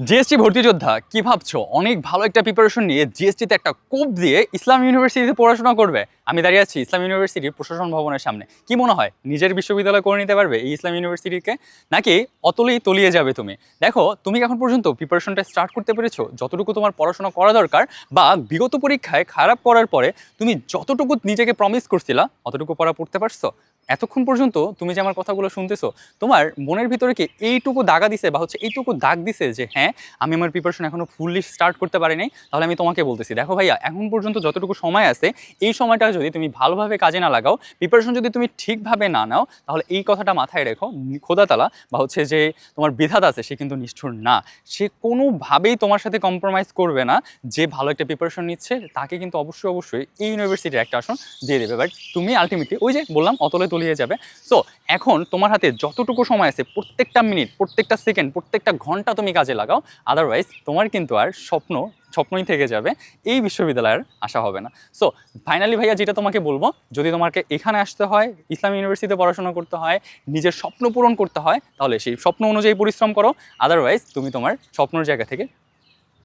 GST ভর্তি যোদ্ধা কি ভাবছো? অনেক ভালো একটা প্রিপারেশন নিয়ে জিএসটিতে একটা কোপ দিয়ে ইসলাম ইউনিভার্সিটিতে পড়াশোনা করবে। আমি দাঁড়িয়ে আছি ইসলাম ইউনিভার্সিটির প্রশাসন ভবনের সামনে। কি মনে হয় নিজের বিশ্ববিদ্যালয় করে নিতে পারবে এই ইসলাম ইউনিভার্সিটিকে, নাকি অতলেই তলিয়ে যাবে তুমি? দেখো, তুমি এখন পর্যন্ত প্রিপারেশনটা স্টার্ট করতে পেরেছো যতটুকু তোমার পড়াশোনা করা দরকার, বা বিগত পরীক্ষায় খারাপ করার পরে তুমি যতটুকু নিজেকে প্রমিস করছিলা অতটুকু পড়া পড়তে পারছো? এতক্ষণ পর্যন্ত তুমি যে আমার কথাগুলো শুনতেছো, তোমার মনের ভিতরে কি এইটুকু দাগা দিছে বা হচ্ছে এইটুকু দাগ দিছে যে হ্যাঁ, আমি আমার প্রিপারেশন এখনো ফুললি স্টার্ট করতে পারি নাই? তাহলে আমি তোমাকে বলতেছি, দেখো ভাইয়া, এখন পর্যন্ত যতটুকু সময় আছে এই সময়টা যদি তুমি ভালোভাবে কাজে না লাগাও, প্রিপারেশন যদি তুমি ঠিকভাবে না নাও, তাহলে এই কথাটা মাথায় রেখো, খোদা তাআলা বা হচ্ছে যে তোমার বিধাতা আছে সে কিন্তু নিষ্ঠুর না। সে কোনোভাবেই তোমার সাথে কম্প্রোমাইজ করবে না। যে ভালো একটা প্রিপারেশন নিচ্ছে তাকে কিন্তু অবশ্যই অবশ্যই এই ইউনিভার্সিটির একটা আসন দিয়ে দেবে। বাট তুমি আলটিমেটলি ওই যে বললাম অতলে তলিয়ে যাবে। সো এখন তোমার হাতে যতটুকু সময় আছে প্রত্যেকটা মিনিট, প্রত্যেকটা সেকেন্ড, প্রত্যেকটা ঘন্টা তুমি কাজে লাগাও। আদারওয়াইজ তোমার কিন্তু আর স্বপ্নই থেকে যাবে, এই বিশ্ববিদ্যালয়ের আশা হবে না। সো ফাইনালি ভাইয়া যেটা তোমাকে বলবো, যদি তোমাকে এখানে আসতে হয়, ইসলাম ইউনিভার্সিটিতে পড়াশোনা করতে হয়, নিজের স্বপ্ন পূরণ করতে হয়, তাহলে সেই স্বপ্ন অনুযায়ী পরিশ্রম করো। আদারওয়াইজ তুমি তোমার স্বপ্নের জায়গা থেকে